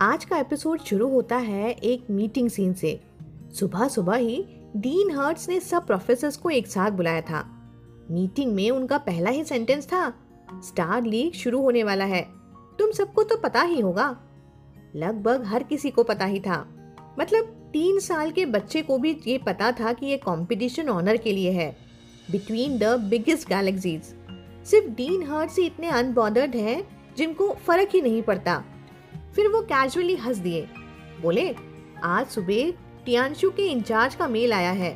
आज का एपिसोड शुरू होता है एक मीटिंग सीन से। सुबह सुबह ही डीन हर्ट्स ने सब प्रोफेसर्स को एक साथ बुलाया था। मीटिंग में उनका पहला ही सेंटेंस था, स्टार लीग शुरू होने वाला है, तुम सबको तो पता ही होगा। लगभग हर किसी को पता ही था, मतलब 3 साल के बच्चे को भी ये पता था कि ये कंपटीशन ऑनर के लिए है, बिटवीन द बिगेस्ट गैलेक्सीज। सिर्फ डीन हर्ट्स ही इतने अनबॉदर्ड हैं जिनको फर्क ही नहीं पड़ता। फिर वो कैजुअली हंस दिए, बोले आज सुबह टियानशु के इंचार्ज का मेल आया है।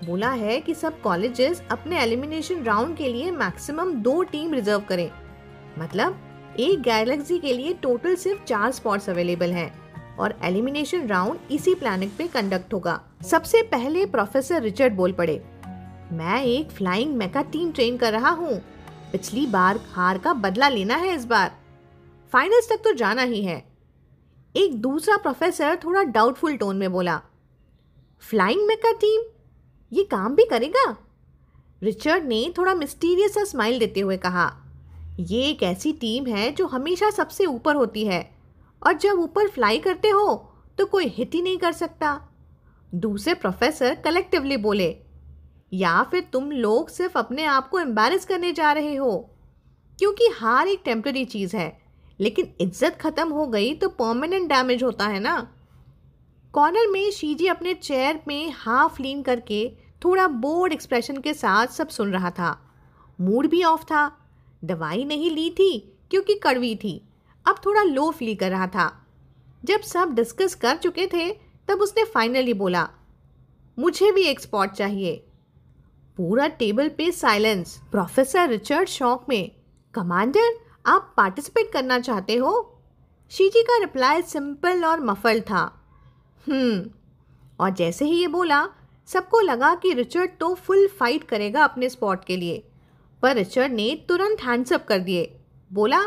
बोला है कि सब कॉलेजेस अपने एलिमिनेशन राउंड के लिए मैक्सिमम 2 टीम रिजर्व करें। मतलब एक गैलेक्सी के लिए टोटल सिर्फ 4 स्पॉट्स अवेलेबल हैं और एलिमिनेशन राउंड इसी प्लैनेट पे कंडक्ट होगा। सबसे पहले प्रोफेसर रिचर्ड बोल पड़े, मैं एक फ्लाइंग मेका टीम ट्रेन कर रहा हूँ। पिछली बार हार का बदला लेना है, इस बार फाइनल्स तक तो जाना ही है। एक दूसरा प्रोफेसर थोड़ा डाउटफुल टोन में बोला, फ्लाइंग मेका टीम ये काम भी करेगा? रिचर्ड ने थोड़ा मिस्टीरियस सा स्माइल देते हुए कहा, ये एक ऐसी टीम है जो हमेशा सबसे ऊपर होती है और जब ऊपर फ्लाई करते हो तो कोई हिट ही नहीं कर सकता। दूसरे प्रोफेसर कलेक्टिवली बोले, या फिर तुम लोग सिर्फ अपने आप को एम्बैरेस करने जा रहे हो, क्योंकि हार एक टेम्पररी चीज़ है, लेकिन इज्जत खत्म हो गई तो परमानेंट डैमेज होता है ना। कॉर्नर में शीजी अपने चेयर में हाफ लीन करके थोड़ा बोर्ड एक्सप्रेशन के साथ सब सुन रहा था। मूड भी ऑफ था, दवाई नहीं ली थी क्योंकि कड़वी थी, अब थोड़ा लो फील कर रहा था। जब सब डिस्कस कर चुके थे तब उसने फाइनली बोला, मुझे भी एक स्पॉट चाहिए। पूरा टेबल पे साइलेंस। प्रोफेसर रिचर्ड शॉक में, कमांडर आप पार्टिसिपेट करना चाहते हो? शीजी का रिप्लाई सिंपल और मफल था, और जैसे ही ये बोला सबको लगा कि रिचर्ड तो फुल फाइट करेगा अपने स्पॉट के लिए, पर रिचर्ड ने तुरंत हैंड्सअप कर दिए, बोला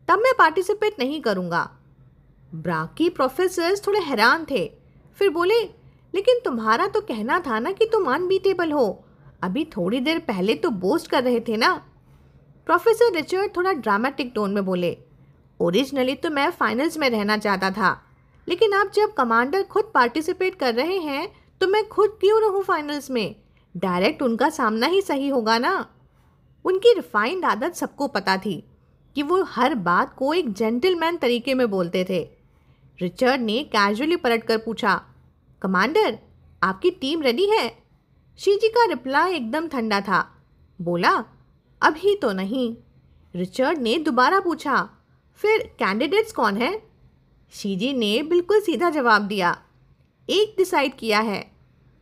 तब मैं पार्टिसिपेट नहीं करूँगा। बाकी प्रोफेसर्स थोड़े हैरान थे, फिर बोले लेकिन तुम्हारा तो कहना था ना कि तुम अनबीटेबल हो, अभी थोड़ी देर पहले तो बोस्ट कर रहे थे ना। प्रोफेसर रिचर्ड थोड़ा ड्रामेटिक टोन में बोले, ओरिजिनली तो मैं फाइनल्स में रहना चाहता था, लेकिन अब जब कमांडर खुद पार्टिसिपेट कर रहे हैं तो मैं खुद क्यों रहूं फाइनल्स में? डायरेक्ट उनका सामना ही सही होगा ना। उनकी रिफाइंड आदत सबको पता थी कि वो हर बात को एक जेंटलमैन तरीके में बोलते थे। रिचर्ड ने कैजुअली पलट कर पूछा, कमांडर आपकी टीम रेडी है? शीजी का रिप्लाई एकदम ठंडा था, बोला अभी तो नहीं। रिचर्ड ने दोबारा पूछा, फिर कैंडिडेट्स कौन है? शीजी ने बिल्कुल सीधा जवाब दिया, एक डिसाइड किया है,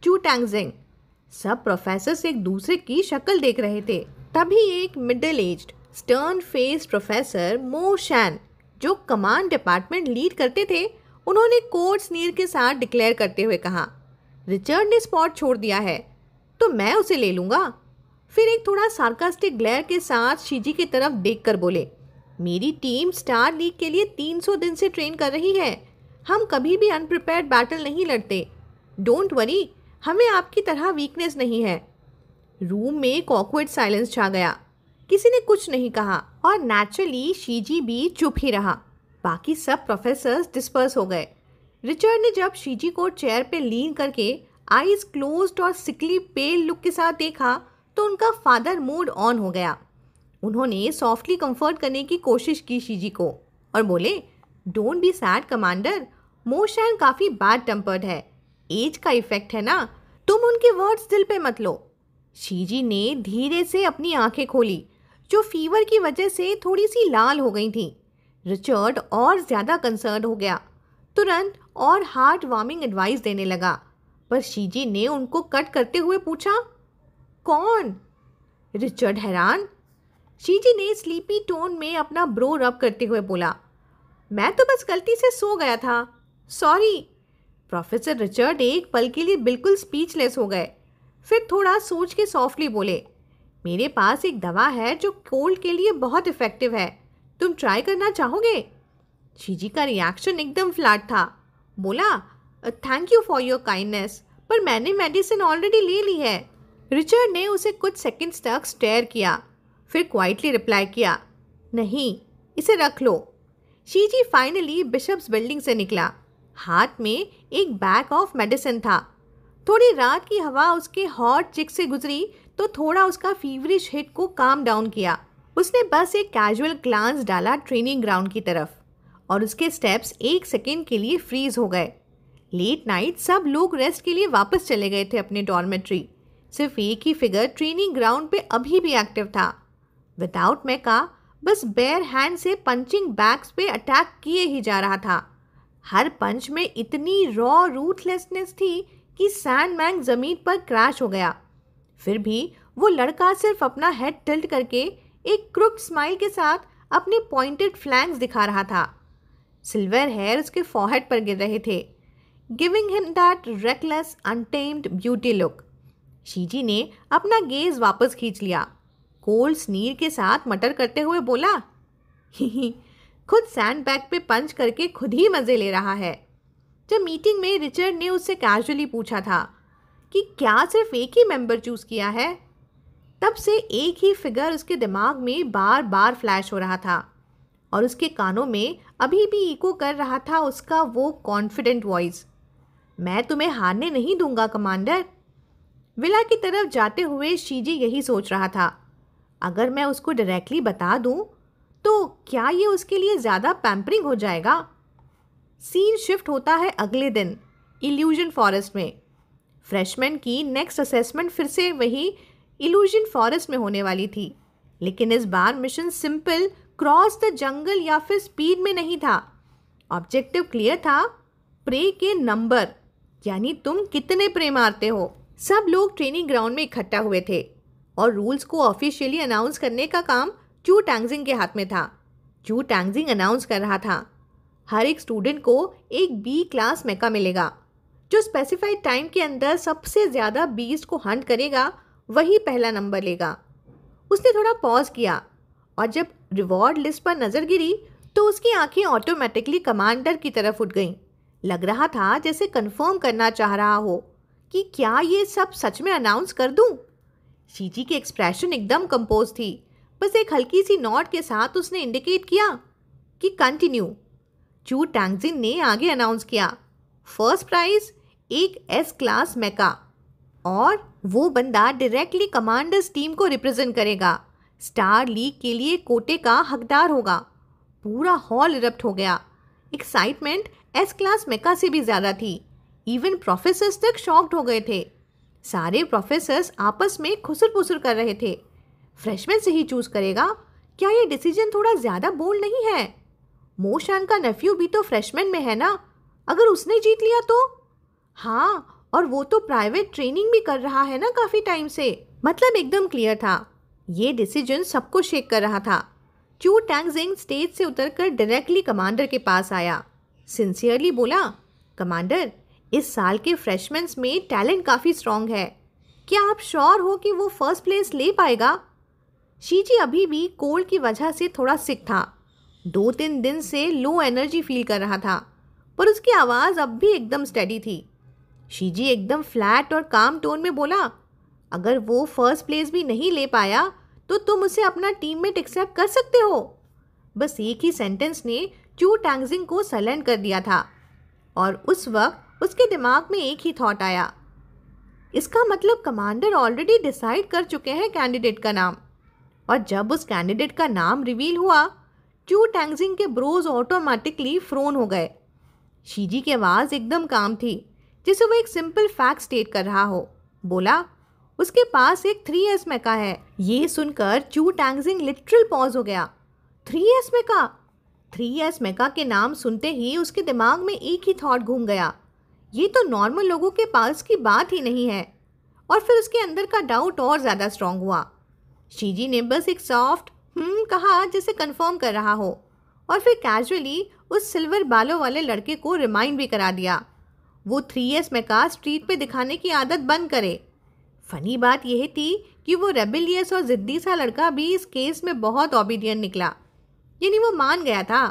चू टैंगजिंग। सब प्रोफेसर्स एक दूसरे की शक्ल देख रहे थे। तभी एक middle aged stern face professor मो शैन, जो कमांड डिपार्टमेंट लीड करते थे, उन्होंने कोड स्नीर के साथ डिक्लेयर करते हुए कहा, रिचर्ड ने स्पॉट छोड़ दिया है तो मैं उसे ले लूँगा। फिर एक थोड़ा सार्कास्टिक ग्लेयर के साथ शीजी की तरफ देखकर बोले, मेरी टीम स्टार लीग के लिए 300 दिन से ट्रेन कर रही है, हम कभी भी अनप्रिपेयर्ड बैटल नहीं लड़ते। डोंट वरी, हमें आपकी तरह वीकनेस नहीं है। रूम में एक ऑकवर्ड साइलेंस छा गया, किसी ने कुछ नहीं कहा और नेचुरली शीजी भी चुप ही रहा। बाकी सब प्रोफेसर्स डिस्पर्स हो गए। रिचर्ड ने जब शीजी को चेयर पे लीन करके आईज क्लोज्ड और सिकली पेल लुक के साथ देखा तो उनका फादर मूड ऑन हो गया। उन्होंने सॉफ्टली कंफर्ट करने की कोशिश की शीजी को और बोले, don't be sad commander, motion काफ़ी बैड टेम्पर्ड है, एज का इफेक्ट है ना, तुम उनके वर्ड्स दिल पे मत लो। शीजी ने धीरे से अपनी आंखें खोली, जो फीवर की वजह से थोड़ी सी लाल हो गई थी। रिचर्ड और ज़्यादा कंसर्न हो गया, तुरंत और हार्ट वार्मिंग एडवाइस देने लगा, पर शीजी ने उनको कट करते हुए पूछा, कौन? रिचर्ड हैरान। शीजी ने स्लीपी टोन में अपना ब्रो रब करते हुए बोला, मैं तो बस गलती से सो गया था, सॉरी। प्रोफेसर रिचर्ड एक पल के लिए बिल्कुल स्पीचलेस हो गए, फिर थोड़ा सोच के सॉफ्टली बोले, मेरे पास एक दवा है जो कोल्ड के लिए बहुत इफ़ेक्टिव है, तुम ट्राई करना चाहोगे? शीजी का रिएक्शन एकदम फ्लैट था, बोला thank you for your kindness, पर मैंने मेडिसिन ऑलरेडी ले ली है। रिचर्ड ने उसे कुछ सेकंड्स तक स्टेयर किया, फिर क्वाइटली रिप्लाई किया, नहीं, इसे रख लो। शीजी फाइनली बिशप्स बिल्डिंग से निकला। हाथ में एक बैग ऑफ मेडिसिन था। थोड़ी रात की हवा उसके हॉट चिक से गुजरी तो थोड़ा उसका फीवरिश हिट को काम डाउन किया। उसने बस एक कैजुअल ग्लांस डाला ट्रेनिंग ग्राउंड की तरफ और उसके स्टेप्स एक सेकेंड के लिए फ्रीज हो गए। लेट नाइट सब लोग रेस्ट के लिए वापस चले गए थे अपने डॉर्मेट्री। सिर्फ एक ही फिगर ट्रेनिंग ग्राउंड पे अभी भी एक्टिव था। विदाउट मेका बस बेयर हैंड से पंचिंग बैग्स पे अटैक किए ही जा रहा था। हर पंच में इतनी रॉ रूथलेसनेस थी कि सैंडमैन जमीन पर क्रैश हो गया। फिर भी वो लड़का सिर्फ अपना हेड टिल्ट करके एक क्रुक्ड स्माइल के साथ अपने पॉइंटेड फ्लैंक्स दिखा रहा था। सिल्वर हेयर उसके फॉरहेड पर गिर रहे थे, giving him that reckless untamed beauty look. शीजी ने अपना गेज वापस खींच लिया। कोल्ड स्नीर के साथ मटर करते हुए बोला, ही खुद सैंडबैग पे पंच करके खुद ही मजे ले रहा है। जब मीटिंग में रिचर्ड ने उससे कैजुअली पूछा था कि क्या सिर्फ एक ही मेंबर चूज किया है, तब से एक ही फिगर उसके दिमाग में बार बार फ्लैश हो रहा था और उसके कानों में अभी भी इको कर रहा था उसका वो कॉन्फिडेंट वॉइस, मैं तुम्हें हारने नहीं दूंगा कमांडर। विला की तरफ जाते हुए शीजी यही सोच रहा था, अगर मैं उसको डायरेक्टली बता दूं तो क्या ये उसके लिए ज़्यादा पैम्परिंग हो जाएगा। सीन शिफ्ट होता है अगले दिन इल्यूजन फॉरेस्ट में। फ्रेशमैन की नेक्स्ट असेसमेंट फिर से वही इल्यूजन फॉरेस्ट में होने वाली थी, लेकिन इस बार mission simple cross the jungle या फिर स्पीड में नहीं था। ऑब्जेक्टिव क्लियर था, प्रे के नंबर, यानी तुम कितने प्रे मारते हो। सब लोग ट्रेनिंग ग्राउंड में इकट्ठा हुए थे और रूल्स को ऑफिशियली अनाउंस करने का काम चू टैंगजिंग के हाथ में था। चू टैंगजिंग अनाउंस कर रहा था, हर एक स्टूडेंट को एक बी क्लास मेका मिलेगा। जो स्पेसिफाइड टाइम के अंदर सबसे ज़्यादा बीस्ट को हंट करेगा वही पहला नंबर लेगा। उसने थोड़ा पॉज किया और जब रिवॉर्ड लिस्ट पर नज़र गिरी तो उसकी आंखें ऑटोमेटिकली कमांडर की तरफ उठ गईं। लग रहा था जैसे कंफर्म करना चाह रहा हो कि क्या ये सब सच में अनाउंस कर दूं। शीजी की एक्सप्रेशन एकदम कंपोज थी, बस एक हल्की सी नॉट के साथ उसने इंडिकेट किया कि कंटिन्यू। चू टैंगजिन ने आगे अनाउंस किया, फर्स्ट प्राइज एक एस क्लास मेका और वो बंदा डायरेक्टली कमांडर्स टीम को रिप्रेजेंट करेगा, स्टार लीग के लिए कोटे का हकदार होगा। पूरा हॉल इरप्ट हो गया। एक्साइटमेंट एस क्लास मेका से भी ज़्यादा थी। इवन प्रोफेसर्स तक शॉक्ड हो गए थे। सारे प्रोफेसर्स आपस में खुसर पुसर कर रहे थे, फ्रेशमैन से ही चूज करेगा, क्या ये डिसीजन थोड़ा ज़्यादा बोल्ड नहीं है? मोशान का नेफ्यू भी तो फ्रेशमैन में है ना, अगर उसने जीत लिया तो? हाँ, और वो तो प्राइवेट ट्रेनिंग भी कर रहा है ना काफ़ी टाइम से। मतलब एकदम क्लियर था, ये डिसीजन सबको शेक कर रहा था। चू टैंगजिंग स्टेज से उतरकर डायरेक्टली कमांडर के पास आया, सिंसियरली बोला, कमांडर इस साल के फ्रेशमैन्स में टैलेंट काफ़ी स्ट्रॉन्ग है, क्या आप श्योर हो कि वो फर्स्ट प्लेस ले पाएगा? शीजी अभी भी कोल्ड की वजह से थोड़ा सिक था, 2-3 दिन से लो एनर्जी फील कर रहा था, पर उसकी आवाज़ अब भी एकदम स्टेडी थी। शीजी एकदम फ्लैट और काम टोन में बोला, अगर वो फर्स्ट प्लेस भी नहीं ले पाया तो तुम उसे अपना टीममेट एक्सेप्ट कर सकते हो। बस एक ही सेंटेंस ने चू टैंगजिंग को साइलेंट कर दिया था और उस वक्त उसके दिमाग में एक ही थॉट आया, इसका मतलब कमांडर ऑलरेडी डिसाइड कर चुके हैं कैंडिडेट का नाम। और जब उस कैंडिडेट का नाम रिवील हुआ, चू टैंगजिंग के ब्रोज ऑटोमेटिकली फ्रोन हो गए। शीजी की आवाज़ एकदम काम थी, जैसे वो एक सिंपल फैक्ट स्टेट कर रहा हो। बोला, उसके पास एक 3S मेका है। ये सुनकर चू टैंगजिंग लिटरल पॉज हो गया। 3S मेका? 3S मेका के नाम सुनते ही उसके दिमाग में एक ही थॉट घूम गया, ये तो नॉर्मल लोगों के पास की बात ही नहीं है। और फिर उसके अंदर का डाउट और ज़्यादा स्ट्रांग हुआ। शीजी ने बस एक सॉफ्ट कहा जैसे कंफर्म कर रहा हो, और फिर कैजुअली उस सिल्वर बालों वाले लड़के को रिमाइंड भी करा दिया वो 3S मेका स्ट्रीट पे दिखाने की आदत बंद करे। फनी बात यह थी कि वो रेबेलियस और ज़िद्दी सा लड़का भी इस केस में बहुत ओबीडियंट निकला, यानी वो मान गया था।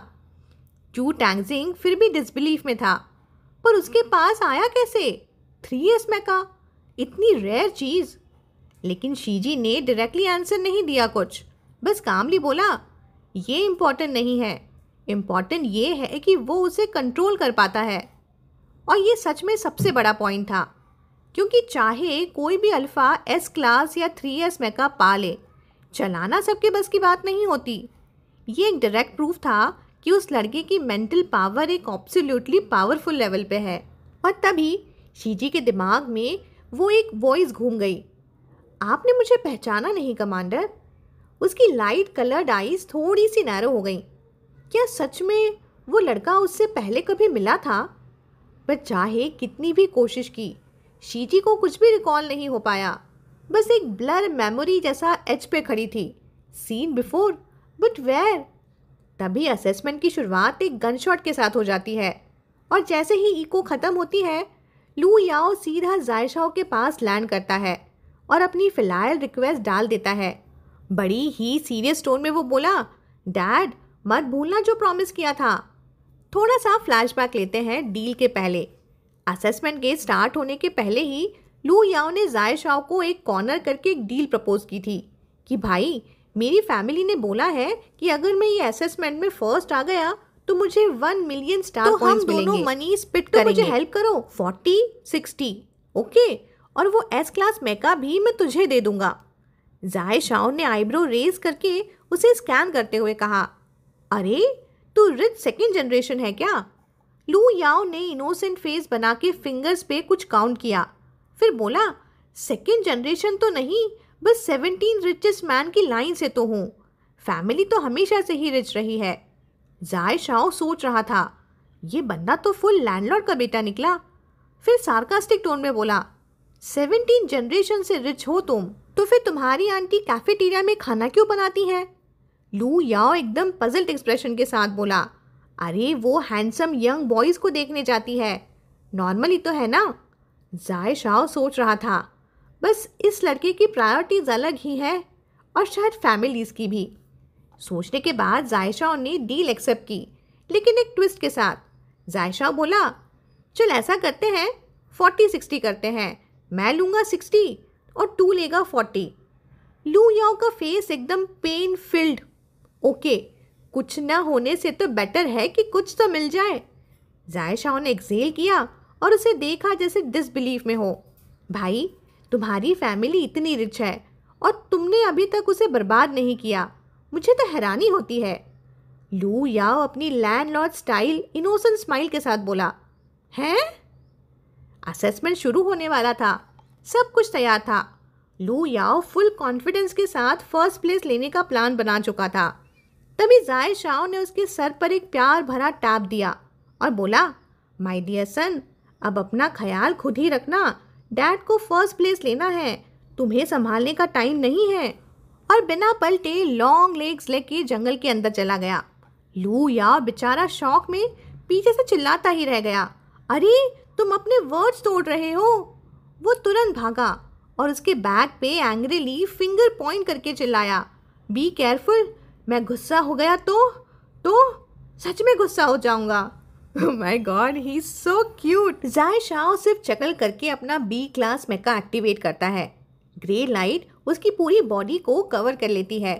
चू टैंगजिंग फिर भी डिसबिलीफ में था, पर उसके पास आया कैसे 3S मेका, इतनी रेयर चीज़? लेकिन शीजी ने डायरेक्टली आंसर नहीं दिया कुछ, बस कामली बोला, ये इम्पोर्टेंट नहीं है, इम्पॉर्टेंट ये है कि वो उसे कंट्रोल कर पाता है। और ये सच में सबसे बड़ा पॉइंट था, क्योंकि चाहे कोई भी अल्फ़ा एस क्लास या 3S मेका पा ले, चलाना सबके बस की बात नहीं होती। ये एक डायरेक्ट प्रूफ था कि उस लड़के की मेंटल पावर एक एब्सोल्युटली पावरफुल लेवल पे है। और तभी शीजी के दिमाग में वो एक वॉइस घूम गई। आपने मुझे पहचाना नहीं कमांडर? उसकी लाइट कलर्ड आईज थोड़ी सी नैरो हो गई। क्या सच में वो लड़का उससे पहले कभी मिला था? पर चाहे कितनी भी कोशिश की, शीजी को कुछ भी रिकॉल नहीं हो पाया। बस एक ब्लर मेमोरी जैसा एज पे खड़ी थी। Scene before but where? तभी असेसमेंट की शुरुआत एक गन शॉट के साथ हो जाती है, और जैसे ही इको ख़त्म होती है, लू याओ सीधा जायशाओ के पास लैंड करता है और अपनी फिलहाल रिक्वेस्ट डाल देता है। बड़ी ही सीरियस टोन में वो बोला, डैड मत भूलना जो प्रॉमिस किया था। थोड़ा सा फ्लैशबैक लेते हैं डील के पहले। असेसमेंट के स्टार्ट होने के पहले ही लू याओ ने जायशाओ को एक कॉर्नर करके एक डील प्रपोज की थी कि भाई, मेरी फैमिली ने बोला है कि अगर मैं ये असेसमेंट में फर्स्ट आ गया तो मुझे 1 मिलियन स्टार पॉइंट्स मिलेंगे। तो हम दोनों मनी स्पिट करेंगे। तो मुझे हेल्प करो, 40-60 ओके, और वो एस क्लास मेका भी मैं तुझे दे दूंगा। जायशाओ ने आईब्रो रेज करके उसे स्कैन करते हुए कहा, अरे तू रिच सेकेंड जनरेशन है क्या? लू याओ ने इनोसेंट फेस बना के फिंगर्स पे कुछ काउंट किया, फिर बोला, सेकेंड जनरेशन तो नहीं, बस 17 रिचेस्ट मैन की लाइन से तो हूँ। फैमिली तो हमेशा से ही रिच रही है। जायशाओ सोच रहा था, ये बंदा तो फुल लैंडलॉर्ड का बेटा निकला। फिर सार्कास्टिक टोन में बोला, 17 जनरेशन से रिच हो तुम, तो फिर तुम्हारी आंटी कैफेटेरिया में खाना क्यों बनाती है? लू याओ एकदम पजल्ड एक्सप्रेशन के साथ बोला, अरे वो हैंडसम यंग बॉयज को देखने जाती है, नॉर्मली तो है ना। जायशाओ सोच रहा था, बस इस लड़के की प्रायोरिटीज अलग ही है, और शायद फैमिलीज की भी। सोचने के बाद जायशाओ ने डील एक्सेप्ट की, लेकिन एक ट्विस्ट के साथ। जायशाओ बोला, चल ऐसा करते हैं, 40-60 करते हैं, मैं लूँगा 60 और तू लेगा 40। लू याओ का फेस एकदम पेन फिल्ड। ओके, कुछ न होने से तो बेटर है कि कुछ तो मिल जाए। जायशाओ ने एक्सेल किया और उसे देखा जैसे डिसबिलीफ में हो। भाई, तुम्हारी फैमिली इतनी रिच है और तुमने अभी तक उसे बर्बाद नहीं किया, मुझे तो हैरानी होती है। लू याओ अपनी लैंडलॉर्ड स्टाइल इनोसेंट स्माइल के साथ बोला, हैं? असेसमेंट शुरू होने वाला था, सब कुछ तैयार था। लू याओ फुल कॉन्फिडेंस के साथ फर्स्ट प्लेस लेने का प्लान बना चुका था। तभी जायशाओ ने उसके सर पर एक प्यार भरा टैप दिया और बोला, माय डियर सन, अब अपना ख्याल खुद ही रखना, डैड को फर्स्ट प्लेस लेना है, तुम्हें संभालने का टाइम नहीं है। और बिना पलटे लॉन्ग लेग्स लेके जंगल के अंदर चला गया। लू याओ बेचारा शौक में पीछे से चिल्लाता ही रह गया, अरे तुम अपने वर्ड्स तोड़ रहे हो। वो तुरंत भागा और उसके बैग पे एंग्रीली फिंगर पॉइंट करके चिल्लाया, बी केयरफुल, मैं गुस्सा हो गया तो सच में गुस्सा हो जाऊंगा। My god, he is so cute. जायशाओ सिर्फ चकल करके अपना बी क्लास मेका एक्टिवेट करता है। ग्रे लाइट उसकी पूरी बॉडी को कवर कर लेती है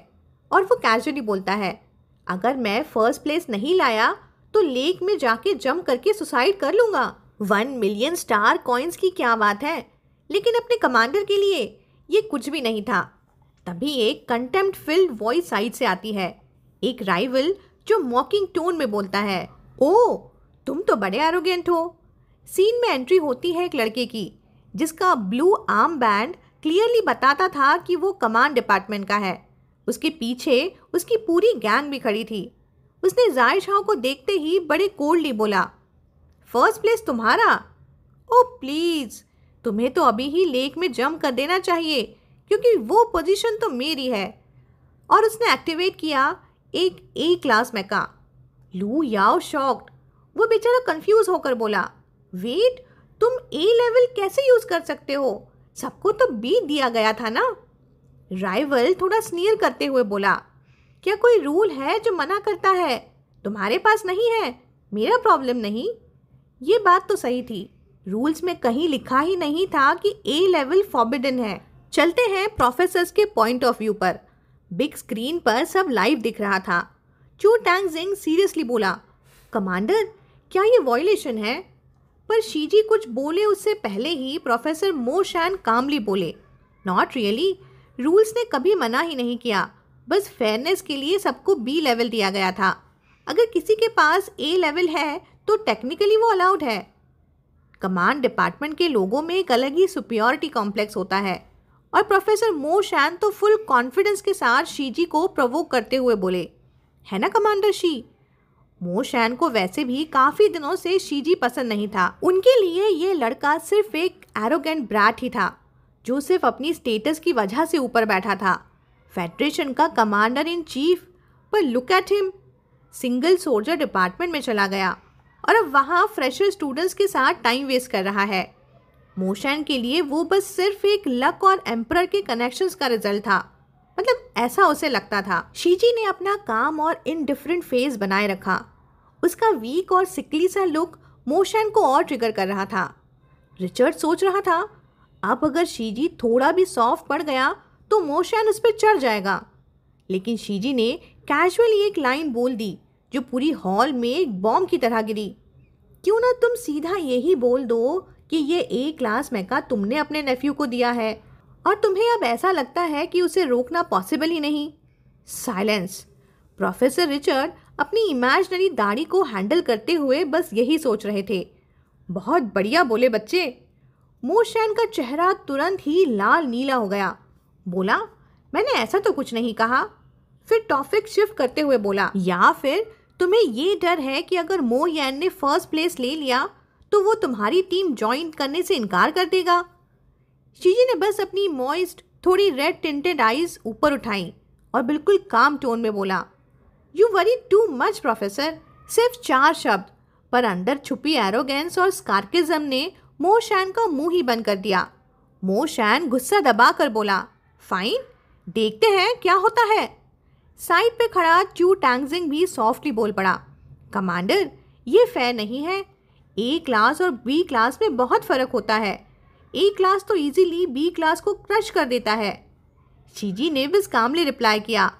और वो कैजुअली बोलता है, अगर मैं फर्स्ट प्लेस नहीं लाया तो लेक में जाके जंप करके सुसाइड कर लूँगा। 1 मिलियन स्टार कॉइन्स की क्या बात है, लेकिन अपने कमांडर के लिए ये कुछ भी नहीं था। तभी एक कंटेम्प्ट फिल्ड वॉइस साइड से आती है, एक राइवल जो मॉकिंग टोन में बोलता है, ओ तुम तो बड़े एरोगेंट हो। सीन में एंट्री होती है एक लड़के की, जिसका ब्लू आर्म बैंड क्लियरली बताता था कि वो कमांड डिपार्टमेंट का है। उसके पीछे उसकी पूरी गैंग भी खड़ी थी। उसने जायशाओ को देखते ही बड़े कोल्डली बोला, फर्स्ट प्लेस तुम्हारा? ओ प्लीज़, तुम्हें तो अभी ही लेक में जंप कर देना चाहिए, क्योंकि वो पोजीशन तो मेरी है। और उसने एक्टिवेट किया एक ए क्लास मेका। लू याओ शॉक्ड। वो बेचारा कंफ्यूज होकर बोला, वेट, तुम ए लेवल कैसे यूज़ कर सकते हो? सबको तो बी दिया गया था ना। राइवल थोड़ा स्नीयर करते हुए बोला, क्या कोई रूल है जो मना करता है? तुम्हारे पास नहीं है, मेरा प्रॉब्लम नहीं। ये बात तो सही थी, रूल्स में कहीं लिखा ही नहीं था कि ए लेवल फॉरबिडन है। चलते हैं प्रोफेसर्स के पॉइंट ऑफ व्यू पर। बिग स्क्रीन पर सब लाइव दिख रहा था। चू टैंगजिंग सीरियसली बोला, कमांडर क्या ये वॉयलेशन है? पर शीजी कुछ बोले उससे पहले ही प्रोफेसर मो शैन कामली बोले, नॉट रियली, रूल्स ने कभी मना ही नहीं किया, बस फेयरनेस के लिए सबको बी लेवल दिया गया था। अगर किसी के पास ए लेवल है तो टेक्निकली वो अलाउड है। कमांड डिपार्टमेंट के लोगों में एक अलग ही सुपियोरिटी कॉम्प्लेक्स होता है और प्रोफेसर मो शैन तो फुल कॉन्फिडेंस के साथ शीजी को प्रोवोक करते हुए बोले, है ना कमांडर शी? मो शैन को वैसे भी काफ़ी दिनों से शीजी पसंद नहीं था। उनके लिए ये लड़का सिर्फ एक एरोगेंट ब्रैट ही था जो सिर्फ अपनी स्टेटस की वजह से ऊपर बैठा था, फेडरेशन का कमांडर इन चीफ। पर look at him, single soldier department में चला गया और अब वहाँ फ्रेशर स्टूडेंट्स के साथ टाइम वेस्ट कर रहा है। मो शैन के लिए वो बस सिर्फ एक लक और एम्परर के कनेक्शंस का रिजल्ट था, मतलब ऐसा उसे लगता था। शीजी ने अपना काम और इनडिफरेंट फेस बनाए रखा। उसका वीक और सिकली सा लुक मो शैन को और ट्रिगर कर रहा था। रिचर्ड सोच रहा था, अब अगर शीजी थोड़ा भी सॉफ्ट पड़ गया तो मो शैन उस पर चढ़ जाएगा। लेकिन शीजी ने कैजुअली एक लाइन बोल दी जो पूरी हॉल में एक बॉम्ब की तरह गिरी, क्यों ना तुम सीधा यही बोल दो कि ये ए क्लास मेका तुमने अपने नेफ्यू को दिया है और तुम्हें अब ऐसा लगता है कि उसे रोकना पॉसिबल ही नहीं। साइलेंस। प्रोफेसर रिचर्ड अपनी इमेजिनरी दाढ़ी को हैंडल करते हुए बस यही सोच रहे थे। बहुत बढ़िया बोले बच्चे। मो शैन का चेहरा तुरंत ही लाल नीला हो गया। बोला, मैंने ऐसा तो कुछ नहीं कहा। फिर टॉपिक शिफ्ट करते हुए बोला, या फिर तुम्हें ये डर है कि अगर मो यान ने फर्स्ट प्लेस ले लिया तो वो तुम्हारी टीम ज्वाइन करने से इनकार कर देगा। शीजी ने बस अपनी मॉइस्ट थोड़ी रेड टिंटेड आईज ऊपर उठाई और बिल्कुल काम टोन में बोला, you worry too much professor. सिर्फ 4 शब्द, पर अंदर छुपी एरोगेंस और स्कार्किज्म ने मो शैन का मुंह ही बंद कर दिया। मो शैन गुस्सा दबा कर बोला, फाइन, देखते हैं क्या होता है। साइड पे खड़ा चू टैंगजिंग भी सॉफ्टली बोल पड़ा, कमांडर ये फेयर नहीं है। ए क्लास और बी क्लास में बहुत फ़र्क होता है। ए क्लास तो इजीली बी क्लास को क्रश कर देता है। शीजी ने बस कामली रिप्लाई किया,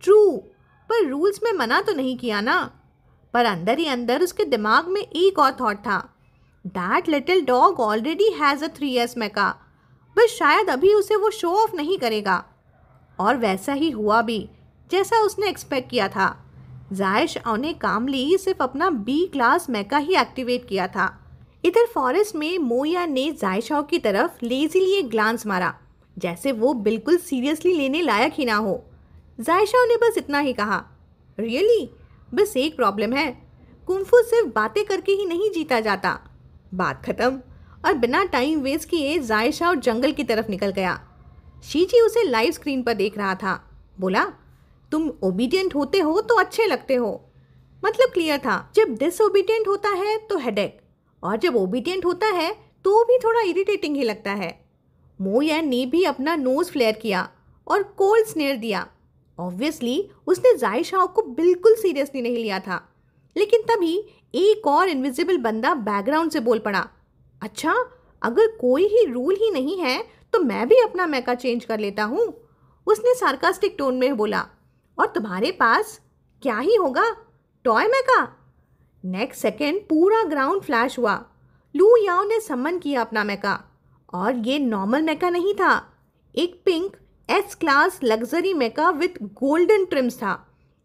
ट्रू, पर रूल्स में मना तो नहीं किया ना। पर अंदर ही अंदर उसके दिमाग में एक और थॉट था, that little dog already has a 3S मेका, बस शायद अभी उसे वो शो ऑफ नहीं करेगा। और वैसा ही हुआ भी जैसा उसने एक्सपेक्ट किया था। जायशाओ ने कामली सिर्फ अपना बी क्लास मेका ही एक्टिवेट किया था। इधर फॉरेस्ट में मोया ने जायशाओ की तरफ लेजीली एक ग्लांस मारा, जैसे वो बिल्कुल सीरियसली लेने लायक ही ना हो। जायशाओ ने बस इतना ही कहा, रियली, बस एक प्रॉब्लम है, कुंफू सिर्फ बातें करके ही नहीं जीता जाता। बात खत्म और बिना टाइम वेस्ट किए जायशाओ जंगल की तरफ निकल गया। शीजी उसे लाइव स्क्रीन पर देख रहा था। बोला, तुम ओबीडियंट होते हो तो अच्छे लगते हो। मतलब क्लियर था, जब डिसओबीडियंट होता है तो हेडेक, और जब ओबीडियंट होता है तो भी थोड़ा इरिटेटिंग ही लगता है। मोयन ने भी अपना नोज फ्लेयर किया और कोल्ड स्नेयर दिया। ऑब्वियसली उसने जायशाओ को बिल्कुल सीरियसली नहीं लिया था। लेकिन तभी एक और इनविजिबल बंदा बैकग्राउंड से बोल पड़ा, अच्छा, अगर कोई ही रूल ही नहीं है तो मैं भी अपना मेका चेंज कर लेता हूँ। उसने सार्कास्टिक टोन में बोला, और तुम्हारे पास क्या ही होगा, टॉय मेका। नेक्स्ट सेकेंड पूरा ग्राउंड फ्लैश हुआ। लू याओ ने समन किया अपना मेका, और ये नॉर्मल मेका नहीं था, एक pink S class luxury mecha with golden trims था।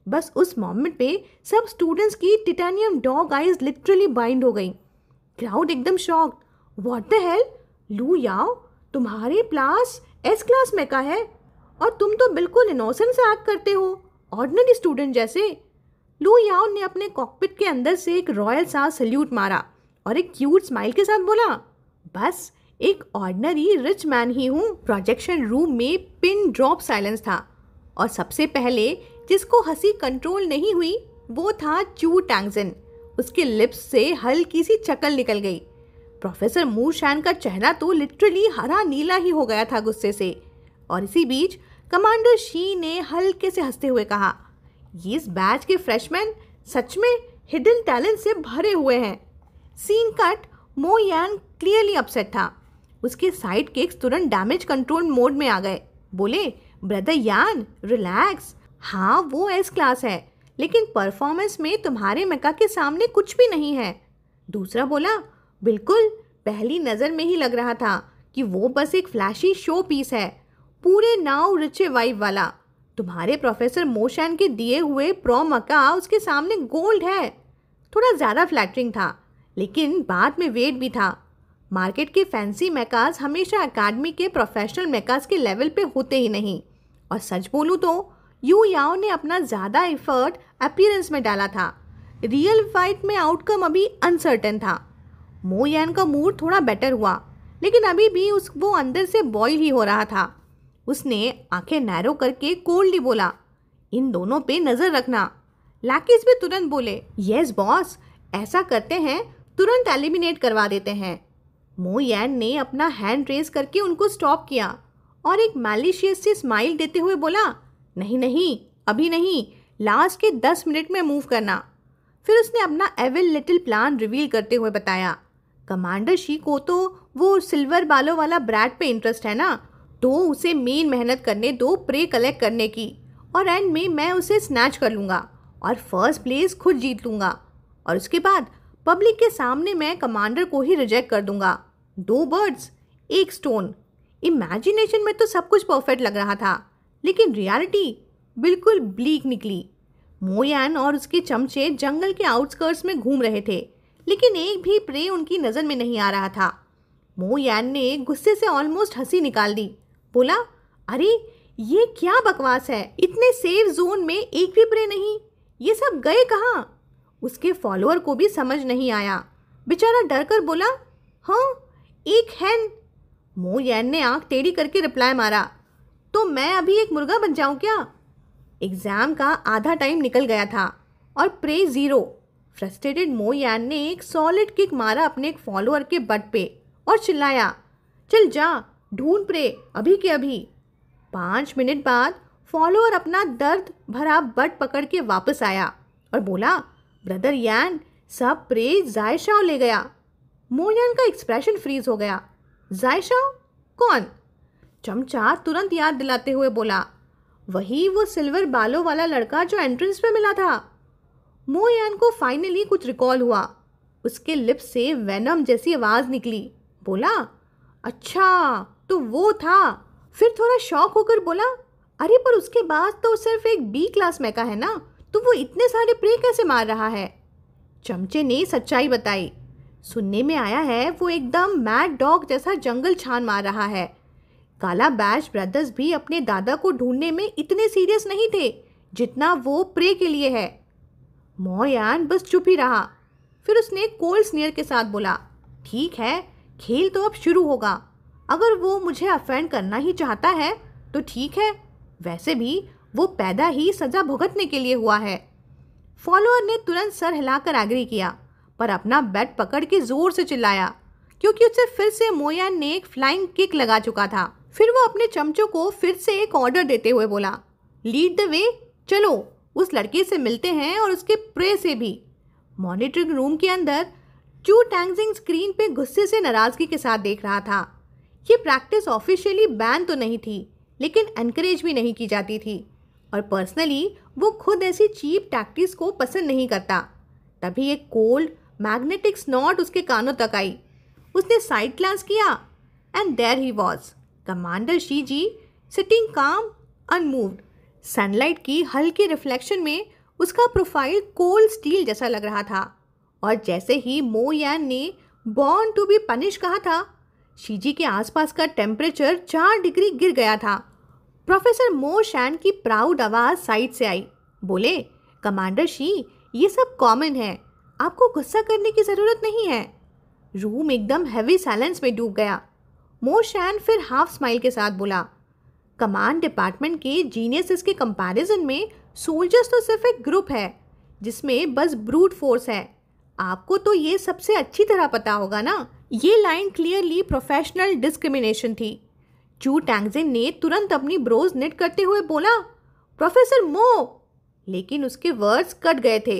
बस उस मोमेंट पे सब स्टूडेंट्स की titanium dog eyes literally blind हो गई। क्राउड एकदम शॉक्ड। व्हाट द हेल, लू याओ, तुम्हारे पास एस क्लास मेका है और तुम तो बिल्कुल इनोसेंट से एक्ट करते हो, ऑर्डिनरी स्टूडेंट जैसे। लू याओ ने अपने कॉकपिट के अंदर से एक रॉयल सा सल्यूट मारा और एक क्यूट स्माइल के साथ बोला, बस एक ऑर्डिनरी रिच मैन ही हूँ। प्रोजेक्शन रूम में पिन ड्रॉप साइलेंस था और सबसे पहले जिसको हंसी कंट्रोल नहीं हुई वो था चू टैंगजिन। उसके लिप्स से हल्की सी चकल निकल गई। प्रोफेसर मू शैन का चेहरा तो लिटरली हरा नीला ही हो गया था गुस्से से। और इसी बीच कमांडर शी ने हल्के से हंसते हुए कहा, ये इस बैच के फ्रेशमैन सच में हिडन टैलेंट से भरे हुए हैं। Scene cut. Mo Yan clearly upset था। उसके साइड किक्स तुरंत डैमेज कंट्रोल मोड में आ गए। बोले, ब्रदर यान रिलैक्स, हाँ वो एस क्लास है, लेकिन परफॉर्मेंस में तुम्हारे मेका के सामने कुछ भी नहीं है। दूसरा बोला, बिल्कुल, पहली नज़र में ही लग रहा था कि वो बस एक फ्लैशी शो पीस है, पूरे नाउ रिचे वाइब वाला। तुम्हारे प्रोफेसर मोशन के दिए हुए प्रो मका उसके सामने गोल्ड है। थोड़ा ज़्यादा फ्लैटरिंग था, लेकिन बाद में वेट भी था। मार्केट के फैंसी मेकास हमेशा एकेडमी के प्रोफेशनल मेकास के लेवल पे होते ही नहीं। और सच बोलूँ तो यू याओ ने अपना ज़्यादा एफर्ट अपीयरेंस में डाला था। रियल फाइट में आउटकम अभी अनसर्टेन था। मो यान का मूड थोड़ा बेटर हुआ, लेकिन अभी भी वो अंदर से बॉयल ही हो रहा था। उसने आंखें नैरो करके कोल्डली बोला, इन दोनों पे नज़र रखना। लैकीज भी तुरंत बोले, यस बॉस, ऐसा करते हैं, तुरंत एलिमिनेट करवा देते हैं। मो यान ने अपना हैंड रेस करके उनको स्टॉप किया और एक मैलिशियस सी स्माइल देते हुए बोला, नहीं नहीं, अभी नहीं, लास्ट के 10 मिनट में मूव करना। फिर उसने अपना एविल लिटिल प्लान रिवील करते हुए बताया, कमांडर शी को तो वो सिल्वर बालों वाला ब्रैड पे इंटरेस्ट है ना, तो उसे मेन मेहनत करने दो प्रे कलेक्ट करने की, और एंड में मैं उसे स्नैच कर लूँगा और फर्स्ट प्लेस खुद जीत लूँगा। और उसके बाद पब्लिक के सामने मैं कमांडर को ही रिजेक्ट कर दूँगा। 2 बर्ड्स 1 स्टोन। इमेजिनेशन में तो सब कुछ परफेक्ट लग रहा था, लेकिन रियलिटी बिल्कुल ब्लीक निकली। मो यान और उसके चमचे जंगल के आउटस्कर्ट्स में घूम रहे थे, लेकिन एक भी प्रे उनकी नज़र में नहीं आ रहा था। मो यान ने गुस्से से ऑलमोस्ट हंसी निकाल दी। बोला, अरे ये क्या बकवास है, इतने सेफ जोन में एक भी प्रे नहीं, ये सब गए कहाँ? उसके फॉलोअर को भी समझ नहीं आया। बेचारा डर कर बोला, हाँ, एक हैन। मो यान ने आंख टेढ़ी करके रिप्लाई मारा, तो मैं अभी एक मुर्गा बन जाऊं क्या? एग्जाम का आधा टाइम निकल गया था और प्रे 0। फ्रस्ट्रेटेड मो यान ने एक सॉलिड किक मारा अपने एक फॉलोअर के बट पे और चिल्लाया, चल जा, ढूंढ प्रे अभी के अभी। 5 मिनट बाद फॉलोअर अपना दर्द भरा बट पकड़ के वापस आया और बोला, ब्रदर यान, सब प्रे जायशाओ ले गया। मो यान का एक्सप्रेशन फ्रीज हो गया। जायशाओ कौन? चमचा तुरंत याद दिलाते हुए बोला, वही वो सिल्वर बालों वाला लड़का जो एंट्रेंस पे मिला था। मो यान को फाइनली कुछ रिकॉल हुआ। उसके लिप्स से वेनम जैसी आवाज़ निकली। बोला, अच्छा तो वो था। फिर थोड़ा शॉक होकर बोला, अरे पर उसके बाद तो सिर्फ एक B क्लास मेका है ना, तो वो इतने सारे प्रे कैसे मार रहा है? चमचे ने सच्चाई बताई। सुनने में आया है वो एकदम मैड डॉग जैसा जंगल छान मार रहा है। काला बैश ब्रदर्स भी अपने दादा को ढूंढने में इतने सीरियस नहीं थे जितना वो प्रे के लिए है। मो यान बस चुप ही रहा। फिर उसने कोल्ड स्नीयर के साथ बोला, ठीक है, खेल तो अब शुरू होगा। अगर वो मुझे अफेंड करना ही चाहता है तो ठीक है, वैसे भी वो पैदा ही सज़ा भुगतने के लिए हुआ है। फॉलोअर ने तुरंत सर हिलाकर एग्री किया, पर अपना बैट पकड़ के जोर से चिल्लाया, क्योंकि उसे फिर से मो यान ने एक फ्लाइंग किक लगा चुका था। फिर वो अपने चमचों को फिर से एक ऑर्डर देते हुए बोला, लीड द वे, चलो उस लड़के से मिलते हैं और उसके प्रे से भी। मॉनिटरिंग रूम के अंदर चू टैंगजिंग स्क्रीन पे गुस्से से नाराज़गी के साथ देख रहा था। ये प्रैक्टिस ऑफिशियली बैन तो नहीं थी, लेकिन एनकरेज भी नहीं की जाती थी, और पर्सनली वो खुद ऐसी चीप टैक्टिक्स को पसंद नहीं करता। तभी एक कोल्ड मैग्नेटिक स्नॉट उसके कानों तक आई। उसने साइड ग्लांस किया and there he was, commander Shi Ji sitting calm unmoved. Sunlight की हल्की रिफ्लेक्शन में उसका प्रोफाइल कोल्ड स्टील जैसा लग रहा था। और जैसे ही मो यान ने बॉर्न टू बी पनिश कहा था, शीजी के आसपास का टेम्परेचर 4 डिग्री गिर गया था। प्रोफेसर मो शैन की प्राउड आवाज़ साइड से आई। बोले, कमांडर शी, ये सब कॉमन है, आपको गुस्सा करने की ज़रूरत नहीं है। रूम एकदम हैवी साइलेंस में डूब गया। मो शैन फिर हाफ स्माइल के साथ बोला, कमांड डिपार्टमेंट के जीनियसेस के कंपैरिजन में सोल्जर्स तो सिर्फ एक ग्रुप है जिसमें बस ब्रूट फोर्स है। आपको तो ये सबसे अच्छी तरह पता होगा ना। ये लाइन क्लियरली प्रोफेशनल डिस्क्रिमिनेशन थी। चू टैंगजिन ने तुरंत अपनी ब्रोज निट करते हुए बोला, प्रोफेसर मो, लेकिन उसके वर्ड्स कट गए थे।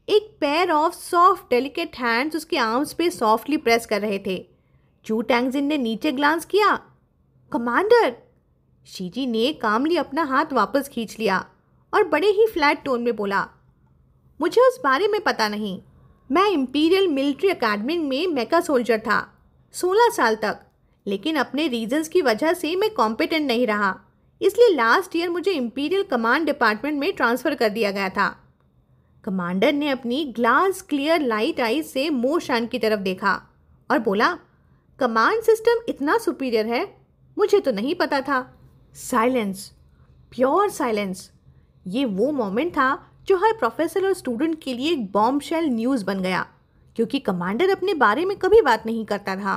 एक pair of soft delicate hands उसके आर्म्स पे सॉफ्टली प्रेस कर रहे थे। चू टैंगजिन ने नीचे ग्लांस किया। कमांडर, शीजी ने कामली अपना हाथ वापस खींच लिया और बड़े ही फ्लैट टोन में बोला, मुझे उस बारे में पता नहीं। मैं इंपीरियल मिलिट्री एकेडमी में मेका सोल्जर था 16 साल तक, लेकिन अपने रीजंस की वजह से मैं कॉम्पिटेंट नहीं रहा, इसलिए लास्ट ईयर मुझे इंपीरियल कमांड डिपार्टमेंट में ट्रांसफ़र कर दिया गया था। कमांडर ने अपनी ग्लास क्लियर लाइट आइज से मोशान की तरफ देखा और बोला, कमांड सिस्टम इतना सुपीरियर है, मुझे तो नहीं पता था। Silence, pure silence. ये वो मोमेंट था जो हर प्रोफेसर और स्टूडेंट के लिए एक बॉम्बशेल न्यूज़ बन गया, क्योंकि कमांडर अपने बारे में कभी बात नहीं करता था।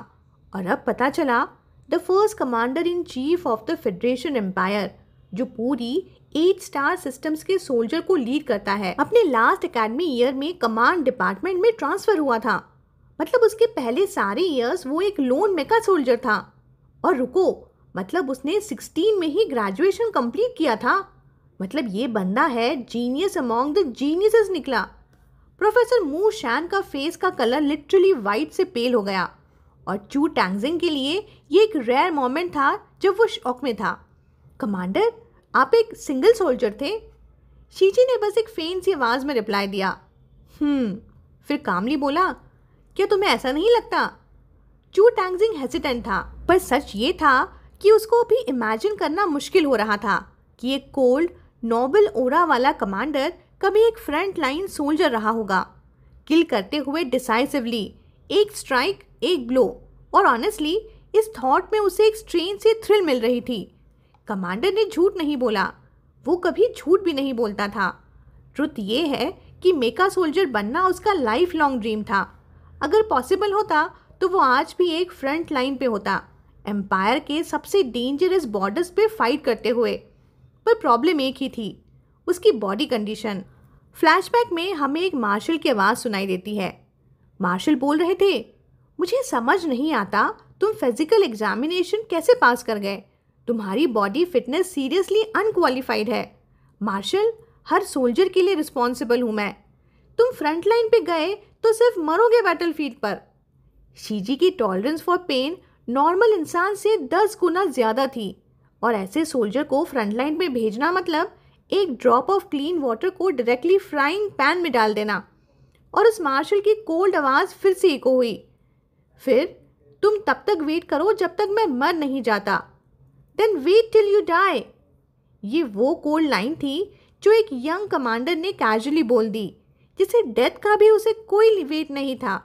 और अब पता चला the first commander in chief of the federation empire, जो पूरी 8 स्टार सिस्टम्स के सोल्जर को लीड करता है, अपने लास्ट एकेडमी ईयर में कमांड डिपार्टमेंट में ट्रांसफ़र हुआ था। मतलब उसके पहले सारे ईयर्स वो एक लोन मेका सोल्जर था। और रुको, मतलब उसने 16 में ही ग्रेजुएशन कंप्लीट किया था। मतलब ये बंदा है जीनियस अमॉन्ग द जीनियसेस निकला। प्रोफेसर मू शैन का फेस का कलर लिटरली वाइट से पेल हो गया, और चू टैंगजिंग के लिए ये एक रेयर मोमेंट था जब वो शॉक में था। कमांडर, आप एक सिंगल सोल्जर थे? शीजी ने बस एक फेंट सी आवाज़ में रिप्लाई दिया, फिर कामली बोला, क्या तुम्हें ऐसा नहीं लगता? चू टैंगजिंग हेसिटेंट था, पर सच ये था कि उसको भी इमेजिन करना मुश्किल हो रहा था कि एक कोल्ड नोबल ओरा वाला कमांडर कभी एक फ्रंट लाइन सोल्जर रहा होगा, किल करते हुए डिसाइसिवली, एक स्ट्राइक एक ब्लो। और ऑनेस्टली इस थॉट में उसे एक स्ट्रेन सी थ्रिल मिल रही थी। कमांडर ने झूठ नहीं बोला, वो कभी झूठ भी नहीं बोलता था। ट्रुथ ये है कि मेका सोल्जर बनना उसका लाइफ लॉन्ग ड्रीम था। अगर पॉसिबल होता तो वो आज भी एक फ्रंट लाइन पे होता, एम्पायर के सबसे डेंजरस बॉर्डर्स पे फाइट करते हुए। पर प्रॉब्लम एक ही थी, उसकी बॉडी कंडीशन। फ्लैशबैक में हमें एक मार्शल की आवाज़ सुनाई देती है। मार्शल बोल रहे थे, मुझे समझ नहीं आता तुम फिजिकल एग्जामिनेशन कैसे पास कर गए, तुम्हारी बॉडी फिटनेस सीरियसली अनक्वालिफाइड है। मार्शल, हर सोल्जर के लिए रिस्पॉन्सिबल हूँ मैं। तुम फ्रंट लाइन पे गए तो सिर्फ मरोगे बैटलफील्ड पर। शीजी की टॉलरेंस फॉर पेन नॉर्मल इंसान से 10 गुना ज़्यादा थी, और ऐसे सोल्जर को फ्रंट लाइन पे भेजना मतलब एक ड्रॉप ऑफ क्लीन वाटर को डायरेक्टली फ्राइंग पैन में डाल देना। और उस मार्शल की कोल्ड आवाज़ फिर से इको हुई, फिर तुम तब तक वेट करो जब तक मैं मर नहीं जाता, then wait till you die. ये वो कोल्ड लाइन थी जो एक यंग कमांडर ने कैजुअली बोल दी, जिसे डेथ का भी उसे कोई वेट नहीं था।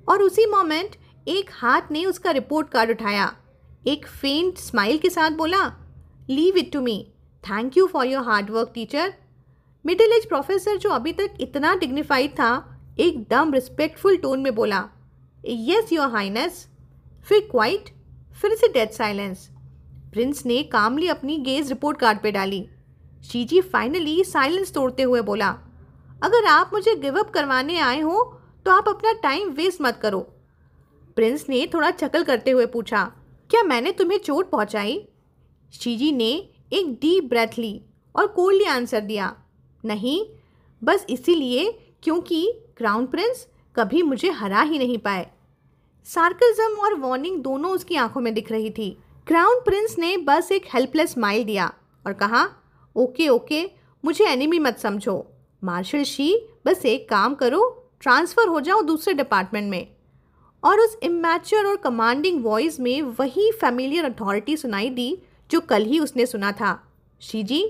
और उसी मोमेंट एक हाथ ने उसका रिपोर्ट कार्ड उठाया, एक फेंट स्माइल के साथ बोला, leave it to me, thank you for your hard work teacher. Middle age professor जो अभी तक इतना डिग्निफाइड था, एकदम रिस्पेक्टफुल टोन में बोला, यस योर हाइनेस। फिर क्वाइट, फिर से डेड साइलेंस। प्रिंस ने कामली अपनी गेज रिपोर्ट कार्ड पे डाली। शीजी फाइनली साइलेंस तोड़ते हुए बोला, अगर आप मुझे गिव अप करवाने आए हो तो आप अपना टाइम वेस्ट मत करो। प्रिंस ने थोड़ा चकल करते हुए पूछा, क्या मैंने तुम्हें चोट पहुंचाई? शीजी ने एक डीप ब्रेथ ली और कोल्डली आंसर दिया, नहीं, बस इसीलिए क्योंकि क्राउन प्रिंस कभी मुझे हरा ही नहीं पाए। सार्कज़म और वार्निंग दोनों उसकी आंखों में दिख रही थी। क्राउन प्रिंस ने बस एक हेल्पलेस स्माइल दिया और कहा, ओके ओके, मुझे एनिमी मत समझो। मार्शल शी, बस एक काम करो, ट्रांसफ़र हो जाओ दूसरे डिपार्टमेंट में। और उस इमैच्योर और कमांडिंग वॉइस में वही फैमिलियर अथॉरिटी सुनाई दी जो कल ही उसने सुना था, शीजी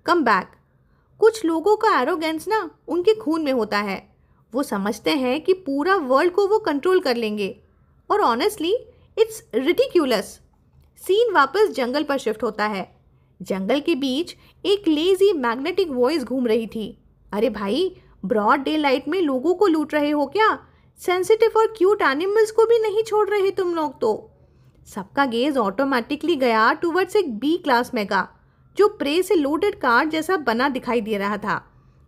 कम बैक। कुछ लोगों का एरोगेंस ना उनके खून में होता है, वो समझते हैं कि पूरा वर्ल्ड को वो कंट्रोल कर लेंगे, और ऑनेस्टली इट्स रिडिक्यूलस। सीन वापस जंगल पर शिफ्ट होता है। जंगल के बीच एक लेजी मैग्नेटिक वॉइस घूम रही थी, अरे भाई, ब्रॉड डे लाइट में लोगों को लूट रहे हो क्या? सेंसिटिव और क्यूट एनिमल्स को भी नहीं छोड़ रहे तुम लोग तो। सबका गेज ऑटोमेटिकली गया टूवर्ड्स एक बी क्लास मेगा जो प्रे से लोडेड कार जैसा बना दिखाई दे रहा था,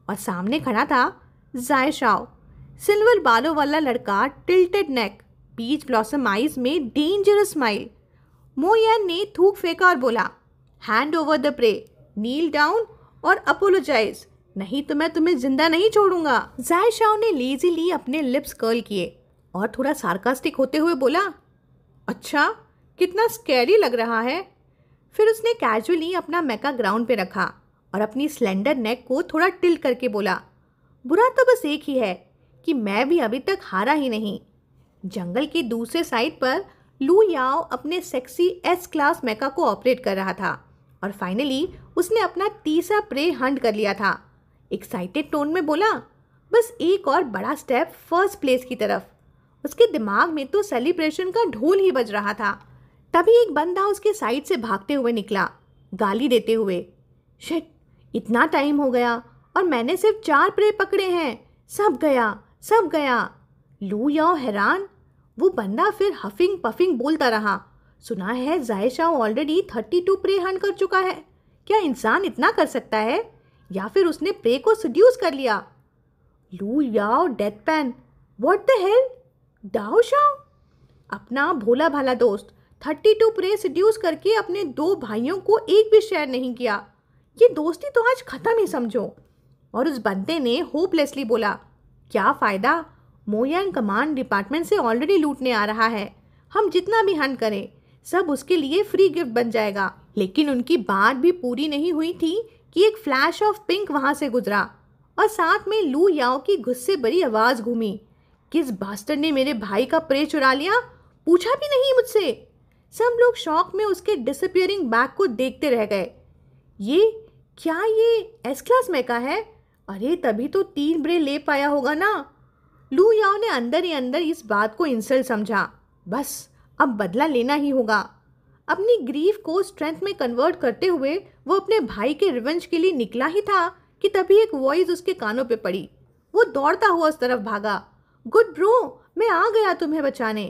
और सामने खड़ा था जाय शाओ, सिल्वर बालों वाला लड़का, tilted neck, peach blossom eyes में डेंजरस स्माइल। मोयन ने थूक फेंका और बोला, hand over the prey, kneel down और अपोलोजाइज, नहीं तो मैं तुम्हें जिंदा नहीं छोड़ूंगा। जाय शाओ ने लेजीली अपने लिप्स कर्ल किए और थोड़ा सार्कास्टिक होते हुए बोला, अच्छा, कितना स्कैरी लग रहा है। फिर उसने कैजुअली अपना मेका ग्राउंड पे रखा और अपनी स्लेंडर नेक को थोड़ा टिल्ट करके बोला, बुरा तो बस एक ही है कि मैं भी अभी तक हारा ही नहीं। जंगल की दूसरे साइड पर लू याओ अपने सेक्सी एस क्लास मेका को ऑपरेट कर रहा था और फाइनली उसने अपना तीसरा प्रे हंट कर लिया था। एक्साइटेड टोन में बोला, बस एक और बड़ा स्टेप फर्स्ट प्लेस की तरफ। उसके दिमाग में तो सेलिब्रेशन का ढोल ही बज रहा था। तभी एक बंदा उसके साइड से भागते हुए निकला, गाली देते हुए। शिट, इतना टाइम हो गया और मैंने सिर्फ 4 प्रे पकड़े हैं, सब गया सब गया। लू याओ हैरान। वो बंदा फिर हफिंग पफिंग बोलता रहा, सुना है जायशाओ ऑलरेडी 32 प्रे हंट कर चुका है। क्या इंसान इतना कर सकता है, या फिर उसने प्रे को सड्यूस कर लिया? Lu Yao death pan, what the hell? दाओ शाओ, अपना भोला भाला दोस्त 32 प्रे सड्यूस करके अपने 2 भाइयों को एक भी शेयर नहीं किया। ये दोस्ती तो आज खत्म ही समझो। और उस बंदे ने होपलेसली बोला, क्या फ़ायदा, मोयान कमांड डिपार्टमेंट से ऑलरेडी लूटने आ रहा है। हम जितना भी हंट करें सब उसके लिए फ्री गिफ्ट बन जाएगा। लेकिन उनकी बात भी पूरी नहीं हुई थी कि एक फ्लैश ऑफ पिंक वहाँ से गुजरा और साथ में लू याओ की गुस्से भरी आवाज़ घूमी, किस बास्टर्ड ने मेरे भाई का प्रे चुरा लिया, पूछा भी नहीं मुझसे। सब लोग शॉक में उसके डिसअपियरिंग बैग को देखते रह गए। ये एस क्लास में का है? अरे तभी तो 3 ब्रे ले पाया होगा ना। लू याओ ने अंदर ही अंदर इस बात को इंसल्ट समझा। बस अब बदला लेना ही होगा। अपनी ग्रीफ को स्ट्रेंथ में कन्वर्ट करते हुए वो अपने भाई के रिवेंज के लिए निकला ही था कि तभी एक वॉइस उसके कानों पे पड़ी। वो दौड़ता हुआ उस तरफ भागा, गुड ब्रो, मैं आ गया तुम्हें बचाने।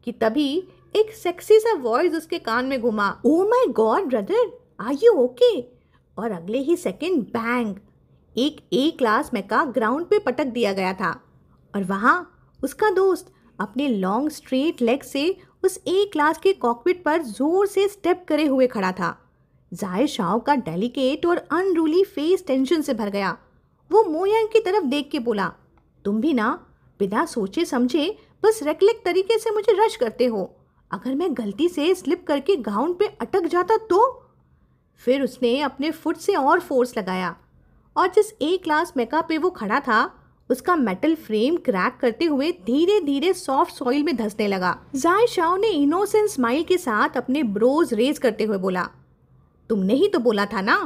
कि तभी एक सेक्सी सा वॉइस उसके कान में घुमा, oh my God brother, are you okay? और अगले ही सेकंड बैंग, एक ए क्लास मेका ग्राउंड पे पटक दिया गया था और वहाँ उसका दोस्त अपने लॉन्ग स्ट्रेट लेग से उस ए क्लास के कॉकपिट पर जोर से स्टेप करे हुए खड़ा था। जायशाओ का डेलिकेट और अनरूली फेस टेंशन से भर गया। वो मोयांग की तरफ देख के बोला, तुम भी ना बिना सोचे समझे बस रेकलेक्ट तरीके से मुझे रश करते हो। अगर मैं गलती से स्लिप करके ग्राउंड पे अटक जाता तो? फिर उसने अपने फुट से और फोर्स लगाया और जिस ए क्लास मेका पे वो खड़ा था उसका मेटल फ्रेम क्रैक करते हुए धीरे धीरे सॉफ्ट सॉइल में धंसने लगा। जायशाओ ने इनोसेंट स्माइल के साथ अपने ब्रोज रेज करते हुए बोला, तुमने ही तो बोला था ना।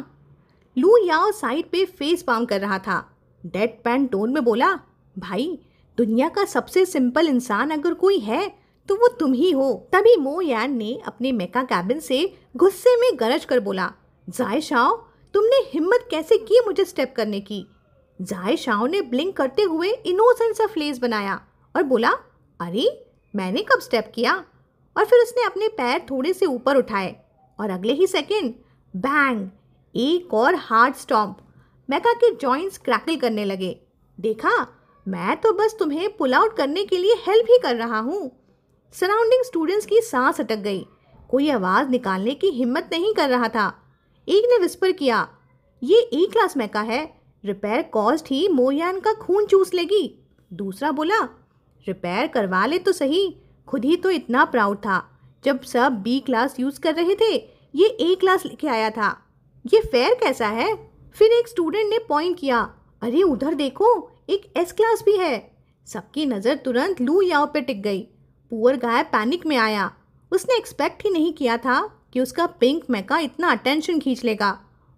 लू याओ साइड पे फेस पाम कर रहा था, डेड पैन टोन में बोला, भाई दुनिया का सबसे सिंपल इंसान अगर कोई है तो वो तुम ही हो। तभी मो यान ने अपने मेका कैबिन से गुस्से में गरज कर बोला, जायशाओ तुमने हिम्मत कैसे की मुझे स्टेप करने की? जायशाओ ने ब्लिंक करते हुए इनोसेंट सा फेस बनाया और बोला, अरे मैंने कब स्टेप किया? और फिर उसने अपने पैर थोड़े से ऊपर उठाए और अगले ही सेकंड बैंग, एक और हार्ड स्टॉम्प। मेका के जॉइंट्स क्रैकल करने लगे। देखा, मैं तो बस तुम्हें पुल आउट करने के लिए हेल्प ही कर रहा हूँ। सराउंडिंग स्टूडेंट्स की सांस अटक गई। कोई आवाज़ निकालने की हिम्मत नहीं कर रहा था। एक ने विस्पर किया, ये ए क्लास मेका है, रिपेयर कॉस्ट ही मोयान का खून चूस लेगी। दूसरा बोला, रिपेयर करवा ले तो सही, खुद ही तो इतना प्राउड था। जब सब बी क्लास यूज़ कर रहे थे ये ए क्लास लेके आया था। ये फेयर कैसा है? फिर एक स्टूडेंट ने पॉइंट किया, अरे उधर देखो, एक एस क्लास भी है। सबकी नज़र तुरंत लू याओ पे टिक गई। पुअर गाय पैनिक में आया। उसने एक्सपेक्ट ही नहीं किया था कि उसका पिंक मेका इतना अटेंशन खींच लेगा।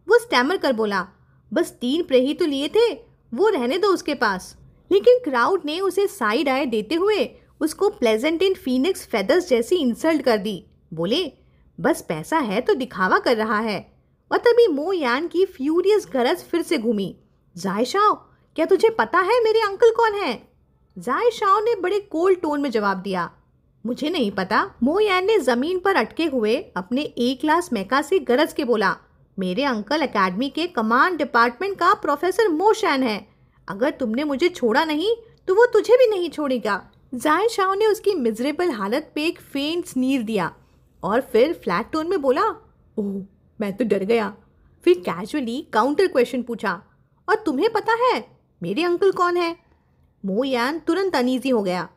वो स्टैमर कर बोला, बस 3 प्रे ही तो लिए थे, वो रहने दो उसके पास। लेकिन क्राउड ने उसे साइड आए देते हुए उसको प्लेजेंट इन फीनिक्स फेदर्स जैसी इंसल्ट कर दी। बोले, बस पैसा है तो दिखावा कर रहा है। और तभी मो यान की फ्यूरियस गरज फिर से घूमी, जायशाओ क्या तुझे पता है मेरे अंकल कौन है? जायशाओ ने बड़े कोल्ड टोन में जवाब दिया, मुझे नहीं पता। मो यान ने जमीन पर अटके हुए अपने ए क्लास मेका से गरज के बोला, मेरे अंकल एकेडमी के कमांड डिपार्टमेंट का प्रोफेसर मो शैन है। अगर तुमने मुझे छोड़ा नहीं तो वो तुझे भी नहीं छोड़ेगा। जायशाओ ने उसकी मिजरेबल हालत पे एक फेंट स्नीर दिया और फिर फ्लैट टोन में बोला, ओह मैं तो डर गया। फिर कैजुअली काउंटर क्वेश्चन पूछा, और तुम्हें पता है मेरे अंकल कौन है? मो यान तुरंत अनईजी हो गया।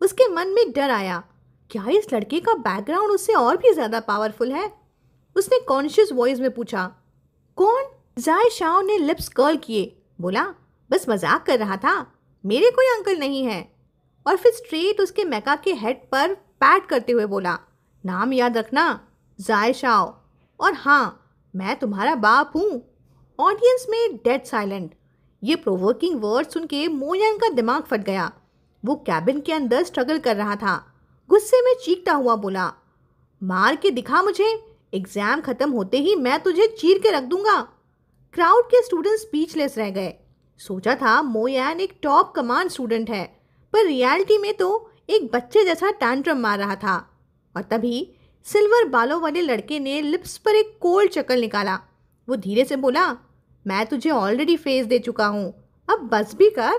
उसके मन में डर आया, क्या इस लड़के का बैकग्राउंड उससे और भी ज़्यादा पावरफुल है? उसने कॉन्शियस वॉइस में पूछा, कौन? जायशाओ ने लिप्स कर्ल किए, बोला, बस मजाक कर रहा था, मेरे कोई अंकल नहीं है। और फिर स्ट्रेट उसके मेका के हेड पर पैट करते हुए बोला, नाम याद रखना, जाय शाओ। और हाँ, मैं तुम्हारा बाप हूँ। ऑडियंस में डेड साइलेंट। ये प्रोवोकिंग वर्ड सुन के मोयान का दिमाग फट गया। वो कैबिन के अंदर स्ट्रगल कर रहा था। गुस्से में चीखता हुआ बोला, मार के दिखा मुझे, एग्जाम खत्म होते ही मैं तुझे चीर के रख दूंगा। क्राउड के स्टूडेंट स्पीचलेस रह गए। सोचा था मोयान एक टॉप कमांड स्टूडेंट है, पर रियलिटी में तो एक बच्चे जैसा टैंट्रम मार रहा था। और तभी सिल्वर बालों वाले लड़के ने लिप्स पर एक कोल्ड चकल निकाला। वो धीरे से बोला, मैं तुझे ऑलरेडी फेस दे चुका हूँ, अब बस भी कर।